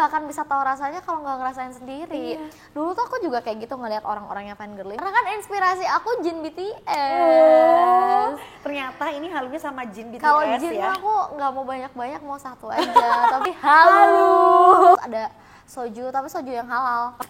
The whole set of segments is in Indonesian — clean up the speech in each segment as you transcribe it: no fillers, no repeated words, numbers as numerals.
nggak akan bisa tahu rasanya kalau nggak ngerasain sendiri. Dulu tuh aku juga kayak gitu ngelihat orang-orang yang fangirling. Karena kan inspirasi aku Jin BTS. Ternyata ini halunya sama Jin BTS Kalau Jin ya. aku nggak mau banyak-banyak, mau satu aja. Tapi halu. Ada soju, tapi soju yang halal.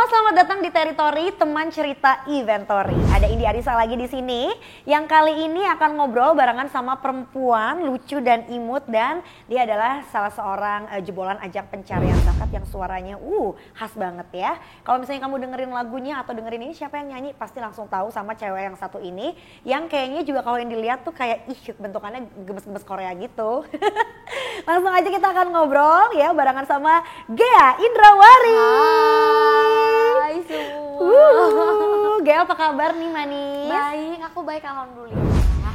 Selamat datang di Teritori Teman Cerita Inventory. Ada Indi Arisa lagi di sini yang kali ini akan ngobrol barengan sama perempuan lucu dan imut, dan dia adalah salah seorang jebolan ajang pencarian bakat yang suaranya khas banget ya. Kalau misalnya kamu dengerin lagunya atau dengerin ini siapa yang nyanyi, pasti langsung tahu sama cewek yang satu ini yang kayaknya juga kalau yang dilihat tuh kayak bentukannya gemes-gemes Korea gitu. Langsung aja kita akan ngobrol ya barengan sama Ghea Indrawari. Hai semua. Ghea apa kabar nih manis? Baik, aku baik alhamdulillah.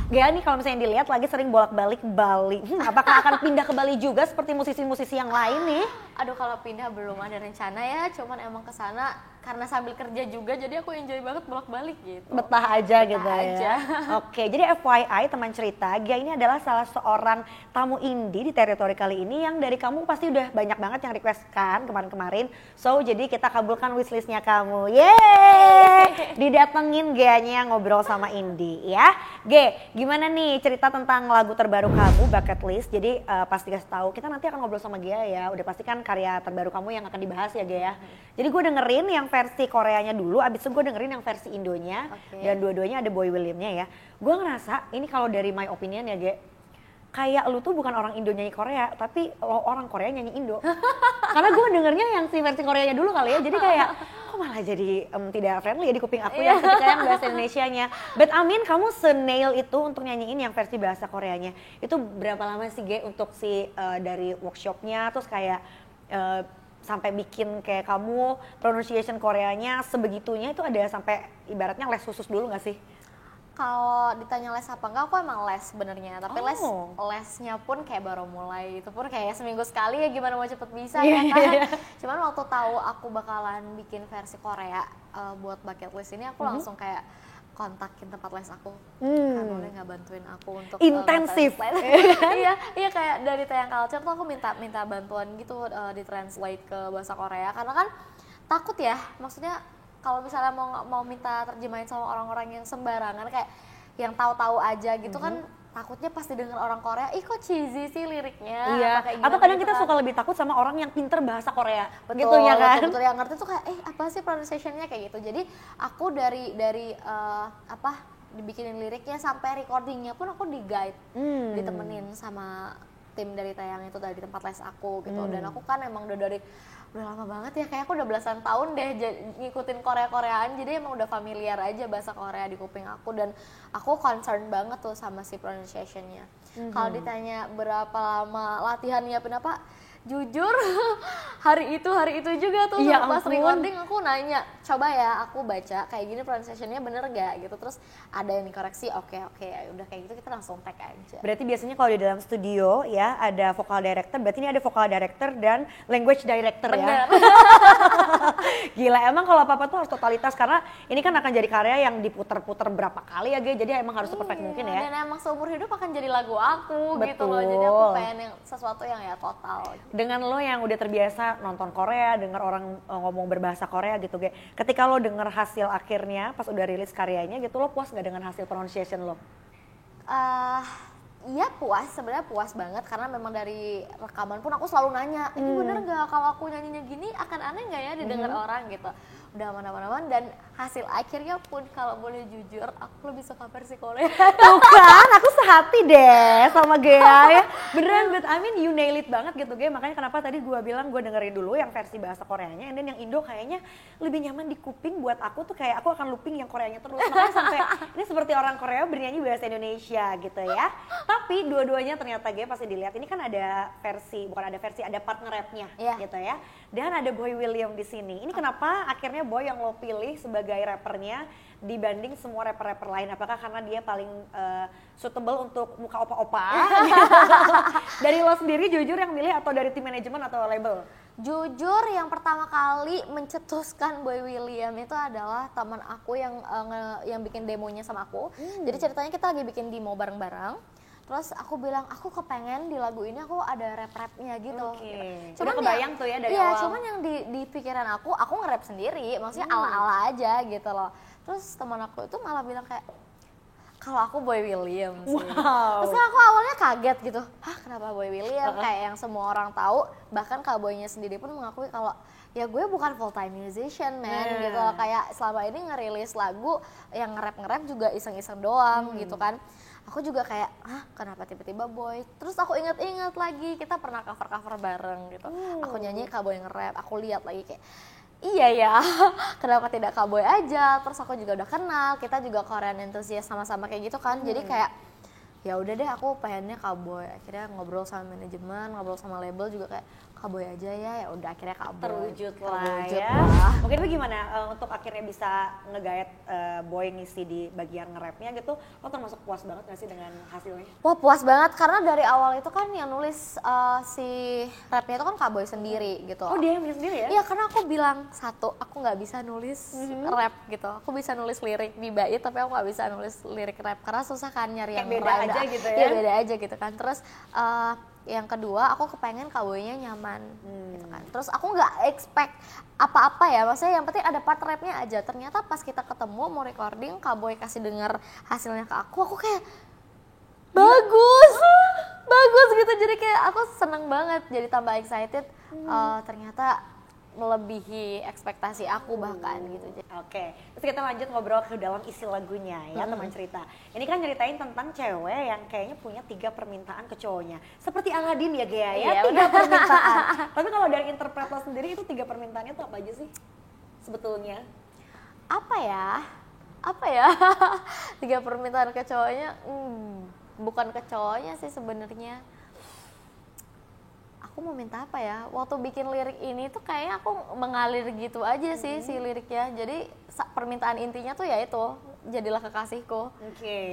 Ghea nih kalau misalnya dilihat lagi sering bolak-balik Bali. Apakah akan pindah ke Bali juga seperti musisi-musisi yang lain nih? Aduh, kalau pindah belum ada rencana ya, cuman emang kesana karena sambil kerja juga, jadi aku enjoy banget bolak-balik gitu. Betah aja Betah gitu aja. ya. Oke, jadi FYI teman cerita, Ghea ini adalah salah seorang tamu indie di Teritori kali ini yang dari kamu pasti udah banyak banget yang request kan kemarin-kemarin. So, jadi kita kabulkan wishlistnya kamu. Yeay! Didatengin Ghea-nya ngobrol sama indie ya. Ge, gimana nih cerita tentang lagu terbaru kamu, Bucket List? Jadi pasti kasih tahu, kita nanti akan ngobrol sama Ghea ya. Udah pasti kan karya terbaru kamu yang akan dibahas ya Ghea. Jadi gue dengerin yang versi Koreanya dulu, abis itu gue dengerin yang versi Indonya. Dan dua-duanya ada Boy William-nya ya. Gue ngerasa ini kalau dari my opinion ya Ge, kayak lu tuh bukan orang Indo nyanyi Korea, tapi lo orang Korea nyanyi Indo. Karena gue dengernya yang si versi Koreanya dulu kali ya, jadi kayak kok malah jadi tidak friendly ya di kuping aku yang ketika yang bahasa Indonesianya. But Amin, kamu se-nail itu untuk nyanyiin yang versi bahasa Koreanya. Itu berapa lama sih Ge untuk dari workshopnya, terus kayak sampai bikin kayak kamu pronunciation Koreanya sebegitunya, itu ada sampai ibaratnya les khusus dulu gak sih? Kalau ditanya les apa enggak, aku emang les sebenarnya, tapi lesnya pun kayak baru mulai, itu pun kayak seminggu sekali ya, gimana mau cepet bisa ya kan. Cuman waktu tahu aku bakalan bikin versi Korea buat Bucket List ini, aku langsung kayak kontakin tempat les aku, kan boleh nggak bantuin aku untuk intensif. Iya kayak dari Tayang Culture tuh aku minta bantuan gitu ditranslate ke bahasa Korea, karena kan takut ya, maksudnya kalau misalnya mau minta terjemahin sama orang-orang yang sembarangan kayak yang tahu-tahu aja gitu kan, takutnya pasti denger orang Korea, ih kok cheesy sih liriknya. Iya. Atau kadang kita suka lebih takut sama orang yang pinter bahasa Korea. Betul, gitu ya kan? Betul, yang ngerti tuh kayak apa sih pronunciation-nya kayak gitu. Jadi aku dari dibikinin liriknya sampai recordingnya pun aku di-guide, ditemenin sama tim dari Tayang itu, dari tempat les aku gitu. Dan aku kan emang udah lama banget ya, kayak aku udah belasan tahun deh ngikutin Korea-Koreaan, jadi emang udah familiar aja bahasa Korea di kuping aku, dan aku concern banget tuh sama si pronunciation-nya. Kalau ditanya berapa lama latihan nyiapin apa, jujur hari itu juga tuh pas recording aku nanya, coba ya aku baca kayak gini pronunciation-nya bener gak gitu, terus ada yang dikoreksi, oke, udah kayak gitu kita langsung tag aja. Berarti biasanya kalau di dalam studio ya ada vocal director, berarti ini ada vocal director dan language director. Bener. Ya. Gila, emang kalau apa-apa tuh harus totalitas, karena ini kan akan jadi karya yang diputer-puter berapa kali ya Ge, jadi emang harus perfect mungkin ya. Dan emang seumur hidup akan jadi lagu aku. Betul. Gitu loh, jadi aku pengen yang sesuatu yang ya total. Dengan lo yang udah terbiasa nonton Korea, denger orang ngomong berbahasa Korea gitu Ge, ketika lo denger hasil akhirnya pas udah rilis karyanya gitu, lo puas gak dengan hasil pronunciation lo? Iya puas, sebenarnya puas banget, karena memang dari rekaman pun aku selalu nanya, ini bener gak kalau aku nyanyinya gini akan aneh gak ya didengar orang gitu. Udah aman-aman, dan hasil akhirnya pun kalau boleh jujur aku lebih suka versi Korea. Tuh kan, aku sehati deh sama Ghea ya. Beneran, but I mean you nail it banget gitu Ghea, makanya kenapa tadi gue bilang gue dengerin dulu yang versi bahasa Koreanya, and then yang Indo kayaknya lebih nyaman di kuping buat aku tuh, kayak aku akan looping yang Koreanya terus. Makanya sampai ini seperti orang Korea bernyanyi bahasa Indonesia gitu ya. Tapi dua-duanya ternyata Ghea pasti dilihat, ini kan ada part nge-rapnya gitu ya. Dan ada Boy William di sini. Ini kenapa akhirnya Boy yang lo pilih sebagai sebagai rappernya dibanding semua rapper-rapper lain? Apakah karena dia paling suitable untuk muka opa-opa? Dari lo sendiri jujur yang milih atau dari tim manajemen atau label? Jujur yang pertama kali mencetuskan Boy William itu adalah teman aku yang bikin demonya sama aku. Jadi ceritanya kita lagi bikin demo bareng-bareng. Terus aku bilang, aku kepengen di lagu ini aku ada rap-rapnya gitu. Cuman kebayang tuh ya dari awal. Iya, cuman yang di pikiran aku nge-rap sendiri, maksudnya ala-ala aja gitu loh. Terus teman aku itu malah bilang kayak, kalau aku Boy William sih. Terus aku awalnya kaget gitu, kenapa Boy William? Kayak yang semua orang tahu, bahkan Cowboy-nya sendiri pun mengakui kalau ya gue bukan full time musician man gitu loh. Kayak selama ini ngerilis lagu yang nge-rap juga iseng-iseng doang gitu kan. Aku juga kayak, kenapa tiba-tiba Boy? Terus aku inget-inget lagi, kita pernah cover-cover bareng gitu. Aku nyanyi Cowboy nge-rap, aku lihat lagi kayak, iya ya, kenapa tidak Cowboy aja? Terus aku juga udah kenal, kita juga Korean enthusiast sama-sama kayak gitu kan. Jadi kayak, ya udah deh aku pengennya Cowboy. Akhirnya ngobrol sama manajemen, ngobrol sama label juga kayak, Cowboy aja ya udah akhirnya Cowboy. Terwujud lah ya. Mungkin itu gimana untuk akhirnya bisa nge-guide Boy ngisi di bagian nge-rapnya gitu, lo termasuk puas banget gak sih dengan hasilnya? Wah puas banget karena dari awal itu kan yang nulis si rapnya itu kan Cowboy sendiri gitu. Oh dia yang nulis sendiri ya? Iya karena aku bilang aku gak bisa nulis rap gitu, aku bisa nulis lirik di bait tapi aku gak bisa nulis lirik rap karena susah kan nyari yang beda aja gitu ya? Iya beda aja gitu kan. Terus yang kedua aku kepengen Cowboy-nya nyaman gitu kan. Terus aku nggak expect apa-apa ya, maksudnya yang penting ada part rapnya aja. Ternyata pas kita ketemu mau recording, Cowboy kasih denger hasilnya ke aku kayak bagus gitu. Jadi kayak aku seneng banget, jadi tambah excited. Ternyata melebihi ekspektasi aku bahkan gitu. Oke, terus kita lanjut ngobrol ke dalam isi lagunya ya teman cerita. Ini kan nyeritain tentang cewek yang kayaknya punya 3 permintaan ke cowoknya. Seperti Aladin ya Gea ya, 3 permintaan. Tapi kalau dari interpret lo sendiri itu 3 permintaannya tuh apa aja sih sebetulnya? Apa ya? 3 permintaan ke cowoknya? Bukan ke cowoknya sih sebenarnya. Aku mau minta apa ya? Waktu bikin lirik ini tuh kayaknya aku mengalir gitu aja sih si liriknya. Jadi permintaan intinya tuh ya itu, jadilah kekasihku.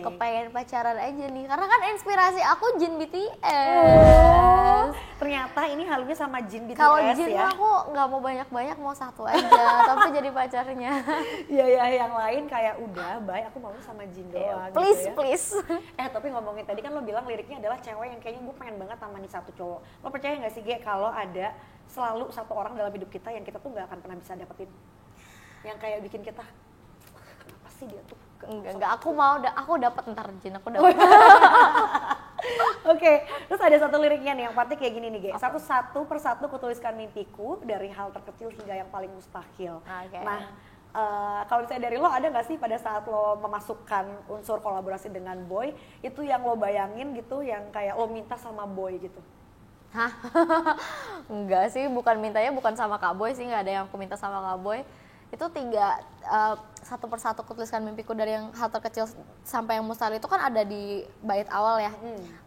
Kepengen pacaran aja nih. Karena kan inspirasi aku Jin BTS. Ternyata ini halunya sama Jin BTS. Kalau Jin ya? Aku nggak mau banyak-banyak, mau satu aja, tapi jadi pacarnya. Iya yang lain kayak udah, bye aku mau sama Jin doang. Please, gitu ya. please. Tapi ngomongin tadi kan lo bilang liriknya adalah cewek yang kayaknya gue pengen banget sama nih satu cowok. Lo percaya nggak sih Ge kalau ada selalu satu orang dalam hidup kita yang kita tuh nggak akan pernah bisa dapetin, yang kayak bikin kita kenapa sih dia tuh enggak aku dapat ntar Jin, aku dapat. Oke, terus ada satu liriknya nih yang pasti kayak gini nih Ge. Satu persatu kutuliskan mimpiku dari hal terkecil hingga yang paling mustahil. Nah kalau misalnya dari lo ada nggak sih pada saat lo memasukkan unsur kolaborasi dengan Boy itu yang lo bayangin gitu, yang kayak lo minta sama Boy gitu? Enggak sih, mintanya bukan sama Kak Boy sih, nggak ada yang aku minta sama Kak Boy. Itu 3 satu persatu kutuliskan mimpiku dari yang hal terkecil sampai yang mustahil itu kan ada di bait awal ya.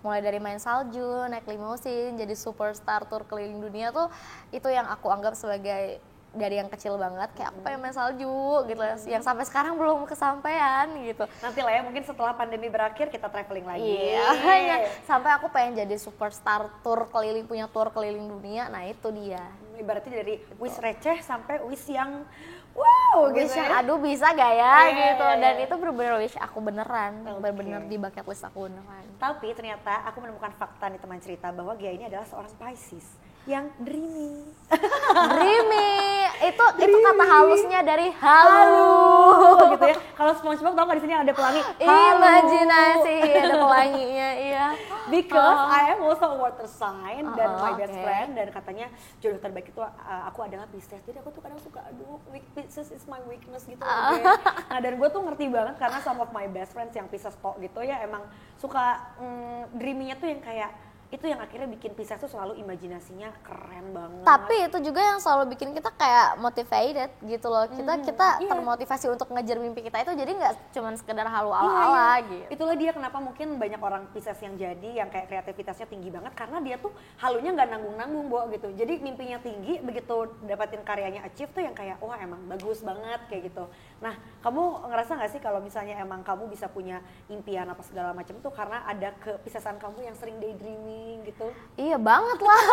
Mulai dari main salju, naik limusin, jadi superstar tour keliling dunia tuh itu yang aku anggap sebagai dari yang kecil banget, kayak aku pengen main salju gitu, yang sampai sekarang belum kesampaian gitu. Nanti lah ya, mungkin setelah pandemi berakhir kita traveling lagi. Iya, sampai aku pengen jadi superstar punya tour keliling dunia, nah itu dia. Ibaratnya dari wish receh sampai wish yang wow wish gitu yang aduh bisa gak ya gitu. Dan itu bener-bener wish aku beneran, bener-bener di bucket list aku beneran. Tapi ternyata aku menemukan fakta nih teman cerita bahwa Gia ini adalah seorang Pisces yang dreamy. Itu kata halusnya dari halu gitu ya. Kalau SpongeBob tau gak di sini ada pelangi? Imajinasi ada pelanginya, iya. Because I am also a water sign dan my best friend, dan katanya jodoh terbaik itu aku adalah Pisces. Jadi aku tuh kadang suka Pisces is my weakness gitu. Nah dan gue tuh ngerti banget karena some of my best friends yang Pisces gitu ya emang suka dreaming-nya tuh yang kayak itu yang akhirnya bikin Pisces tuh selalu imajinasinya keren banget. Tapi itu juga yang selalu bikin kita kayak motivated gitu loh. Kita termotivasi untuk ngejar mimpi kita itu, jadi nggak cuma sekedar halu ala-ala gitu. Itulah dia kenapa mungkin banyak orang Pisces yang jadi yang kayak kreativitasnya tinggi banget, karena dia tuh halunya nggak nanggung-nanggung Bo gitu. Jadi mimpinya tinggi, begitu dapatin karyanya achieve tuh yang kayak wah emang bagus banget kayak gitu. Nah, kamu ngerasa nggak sih kalau misalnya emang kamu bisa punya impian apa segala macam tuh karena ada kepisesan kamu yang sering daydreaming gitu? Iya banget lah.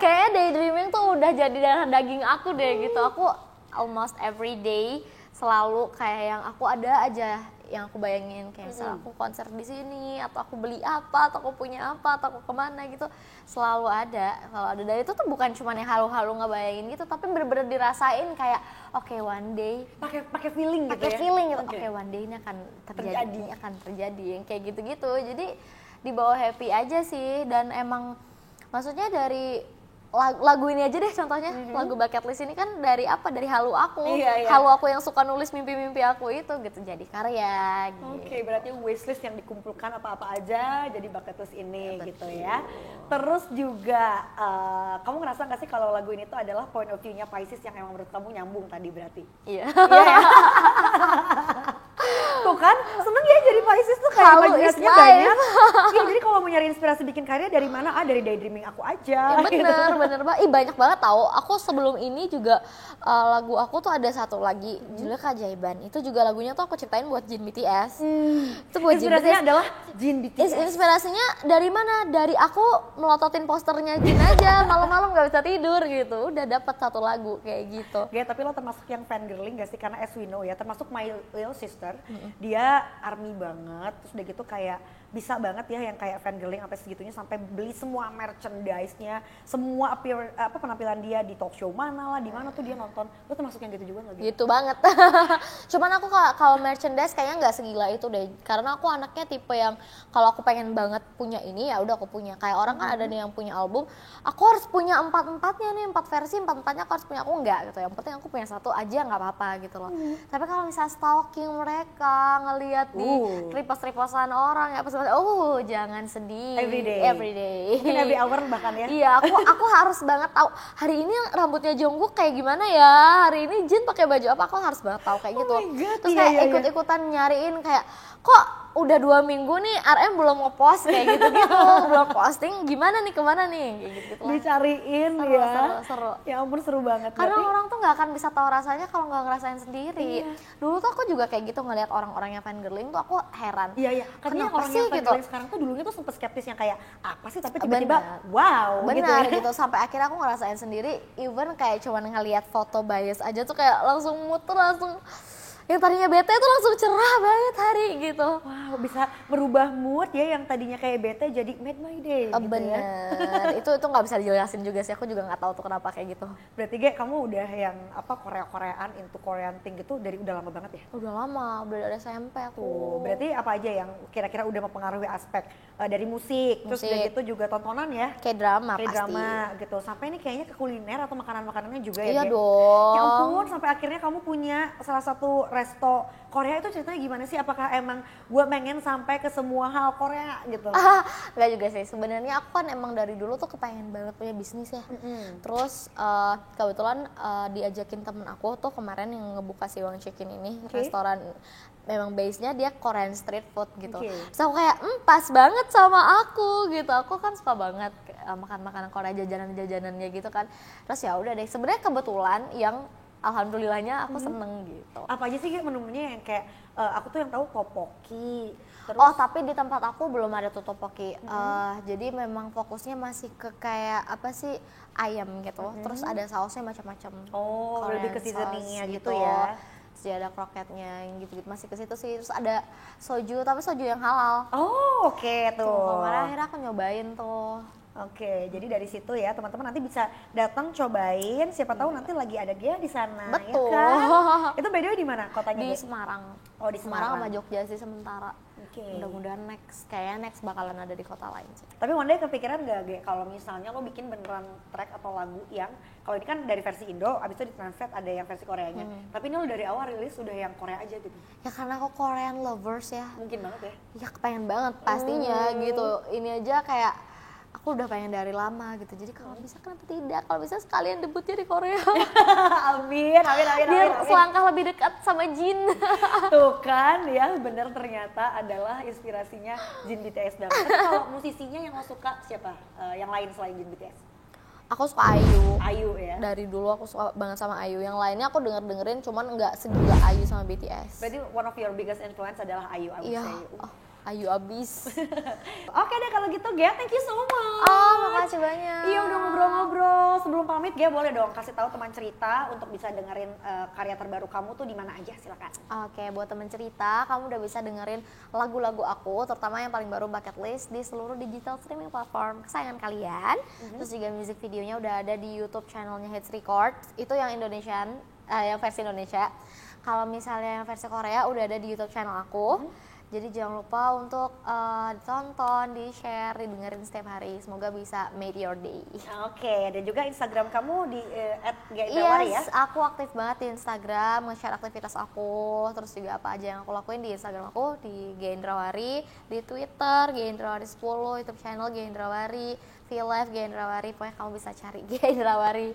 Kayaknya daydreaming tuh udah jadi darah daging aku deh gitu. Aku almost every day selalu kayak yang aku ada aja yang aku bayangin, kayak misalnya aku konser di sini, atau aku beli apa, atau aku punya apa, atau aku kemana gitu, selalu ada. Dan itu tuh bukan cuma yang halu-halu ngebayangin gitu, tapi bener-bener dirasain kayak oke, one day pakai feeling gitu ya? Pakai feeling gitu, oke, one day ini akan terjadi yang kayak gitu-gitu. Jadi dibawa happy aja sih, dan emang maksudnya dari lagu ini aja deh contohnya, lagu Bucket List ini kan dari halu aku. Halu aku yang suka nulis mimpi-mimpi aku itu gitu, jadi karya gitu. Oke, berarti wishlist yang dikumpulkan apa-apa aja jadi Bucket List ini gitu ya. Terus juga kamu ngerasa gak sih kalau lagu ini tuh adalah point of view-nya Pisces yang emang menurut kamu nyambung tadi berarti? Iya. Ya? Tuh kan, seneng ya jadi Pisces tuh kayak imajinasinya banyak. Iya, jadi kalau mau nyari inspirasi bikin karya dari mana? Dari daydreaming aku aja. Ya, bener banget. Banyak banget tau. Aku sebelum ini juga lagu aku tuh ada satu lagi, judulnya Keajaiban. Itu juga lagunya tuh aku ciptain buat Jin BTS. Itu buat inspirasinya adalah Jin BTS. Inspirasinya dari mana? Dari aku melototin posternya Jin aja, malam-malam gak bisa tidur gitu. Udah dapat satu lagu kayak gitu. Ya, tapi lo termasuk yang fangirling gak sih? Karena as we know ya, termasuk my little sister, dia army banget, terus udah gitu kayak bisa banget ya yang kayak fangirling sampai segitunya, sampai beli semua merchandise-nya, semua penampilan dia di talk show mana lah, di mana tuh dia nonton. Lo termasuk yang gitu juga nggak? Gitu banget. Cuman aku kalau merchandise kayaknya nggak segila itu deh, karena aku anaknya tipe yang kalau aku pengen banget punya ini ya udah aku punya. Kayak orang kan ada nih yang punya album, aku harus punya empat-empatnya nih, 4 versi, 4-empatnya aku harus punya. Aku enggak gitu, yang penting aku punya satu aja nggak apa-apa gitu loh. Tapi kalau misalnya stalking mereka, ngelihat di repost-repostan orang ya apa, jangan sedih. Every day. Mungkin every hour bahkan ya. Iya, aku harus banget tahu hari ini rambutnya Jungkook kayak gimana ya, hari ini Jin pakai baju apa, aku harus banget tahu kayak gitu. Terus kayak ikut-ikutan nyariin kayak kok udah 2 minggu nih RM belum nge-post kayak gitu-gitu, belum posting, gimana nih, kemana nih, kayak gitu lah. Dicariin seru. Ya ampun, seru banget. Karena orang tuh nggak akan bisa tahu rasanya kalau nggak ngerasain sendiri. Dulu tuh aku juga kayak gitu ngelihat orang-orang yang fangirling tuh aku heran. Iya. Karena orang sih yang fangirling gitu? sekarang tuh dulunya tuh sempet skeptis yang kayak apa sih, tapi tiba-tiba wow. Benar gitu. gitu, sampai akhirnya aku ngerasain sendiri, even kayak cuman ngelihat foto bias aja tuh kayak langsung mood tuh langsung, yang tadinya bete tuh langsung cerah banget hari gitu. Wow, bisa merubah mood ya, yang tadinya kayak bete jadi made my day gitu. Bener. Itu nggak bisa dijelasin juga sih, aku juga nggak tahu tuh kenapa kayak gitu. Berarti kamu udah yang Koreaan into Korean thing gitu dari udah lama banget ya? Udah lama, udah dari SMP aku. Tuh, berarti apa aja yang kira-kira udah mempengaruhi aspek dari musik, terus udah gitu juga tontonan ya? Kayak drama gitu. Sampai ini kayaknya ke kuliner atau makanan-makanannya juga ya? Iya dong. Ya ampun, sampai akhirnya kamu punya salah satu resto Korea. Itu ceritanya gimana sih? Apakah emang gue pengen sampai ke semua hal Korea gitu? Enggak juga sih, sebenarnya aku kan emang dari dulu tuh kepengen banget punya bisnis ya. Terus kebetulan diajakin temen aku tuh kemarin yang ngebuka si Wang Chicken ini, restoran memang base-nya dia Korean street food gitu. Terus aku kayak pas banget sama aku gitu. Aku kan suka banget makan makanan Korea, jajanan-jajanannya gitu kan. Terus ya udah deh, sebenarnya kebetulan yang alhamdulillahnya aku seneng gitu. Apa aja sih menunya yang kayak aku tuh yang tahu tteokbokki. Terus, tapi di tempat aku belum ada tuh tteokbokki. Jadi memang fokusnya masih ke kayak apa sih, ayam gitu. Terus ada sausnya macam-macam. Lebih ke seasoningnya gitu ya. Terus ada kroketnya yang gitu-gitu, masih ke situ sih. Terus ada soju, tapi soju yang halal. Oke tuh. Kemarin akhirnya aku nyobain tuh. Oke, jadi dari situ ya teman-teman nanti bisa datang cobain, siapa tahu nanti lagi ada dia di sana. Betul. Ya kan? Itu by the way di mana kotanya? Di Semarang. Oh, di Semarang sama Jogja sih sementara. Oke. Mudah-mudahan kayaknya next bakalan ada di kota lain sih. Tapi one day kepikiran gak Ge, kalau misalnya lo bikin beneran track atau lagu yang, kalau ini kan dari versi Indo, abis itu ditranslate ada yang versi Koreanya. Tapi ini lo dari awal rilis udah yang Korea aja gitu? Ya karena aku Korean lovers ya. Mungkin banget ya? Ya kepengen banget pastinya gitu. Ini aja kayak aku udah pengen dari lama gitu. Jadi kalau bisa kenapa tidak? Kalau bisa sekalian debutnya di Korea. Amin, amin, amin, Biar amin. selangkah lebih dekat sama Jin. Tuh kan ya, bener ternyata adalah inspirasinya Jin BTS banget. Tapi kalau musisinya yang lo suka siapa? Yang lain selain Jin BTS? Aku suka Ayu. Ayu ya. Dari dulu aku suka banget sama Ayu. Yang lainnya aku dengerin cuman nggak segila Ayu sama BTS. Berarti one of your biggest influence adalah Ayu, I would Iya. say. Ayu abis. Oke deh kalau gitu Gia, thank you so much. Oh, makasih banyak. Iya udah ngobrol-ngobrol. Sebelum pamit Gia boleh dong kasih tahu teman cerita untuk bisa dengerin karya terbaru kamu tuh di mana aja, silakan. Oke, buat temen cerita, kamu udah bisa dengerin lagu-lagu aku, terutama yang paling baru Bucket List di seluruh digital streaming platform kesayangan kalian. Terus juga music videonya udah ada di YouTube channelnya Hits Records. Itu yang Indonesian, yang versi Indonesia. Kalau misalnya yang versi Korea udah ada di YouTube channel aku. Jadi jangan lupa untuk ditonton, di-share, didengerin setiap hari. Semoga bisa made your day. Oke, dan juga Instagram kamu di @gaindrawari ya? Yes, aku aktif banget di Instagram, nge-share aktivitas aku. Terus juga apa aja yang aku lakuin di Instagram aku, di Gaindrawari, di Twitter, Gaindrawari10, YouTube channel Gaindrawari, V-Live Gaindrawari. Pokoknya kamu bisa cari Gaindrawari,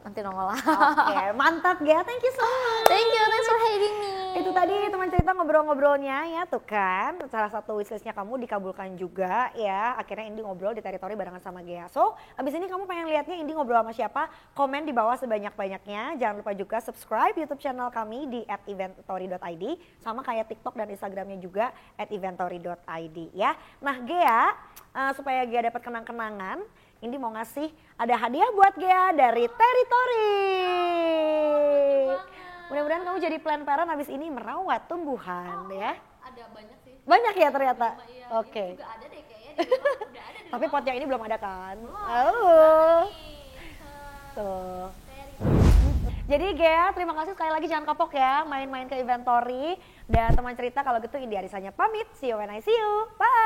nanti nongol lah. Oke, mantap Gia, thank you so much. Thank you, thanks for having me. Itu tadi teman cerita ngobrol-ngobrolnya ya tuh kan. Salah satu wishlistnya kamu dikabulkan juga ya. Akhirnya Indi ngobrol di teritori barengan sama Gia. So abis ini kamu pengen lihatnya Indi ngobrol sama siapa? Komen di bawah sebanyak-banyaknya. Jangan lupa juga subscribe YouTube channel kami di @eventory.id. Sama kayak TikTok dan Instagramnya juga @eventory.id ya. Nah Gia, supaya Gia dapat kenang-kenangan, Indi mau ngasih ada hadiah buat Gia dari Teritori. Mudah-mudahan kamu jadi plan parent habis ini merawat tumbuhan ya. Ada banyak sih. Banyak ya ternyata. Oke. Juga ada deh kayaknya di rumah, udah ada di Tapi rumah. potnya ini belum ada kan? Tuh. Jadi Gea, terima kasih sekali lagi, jangan kapok ya main-main ke Inventory. Dan teman cerita kalau gitu Indi Arisanya pamit. See you when I see you. Bye.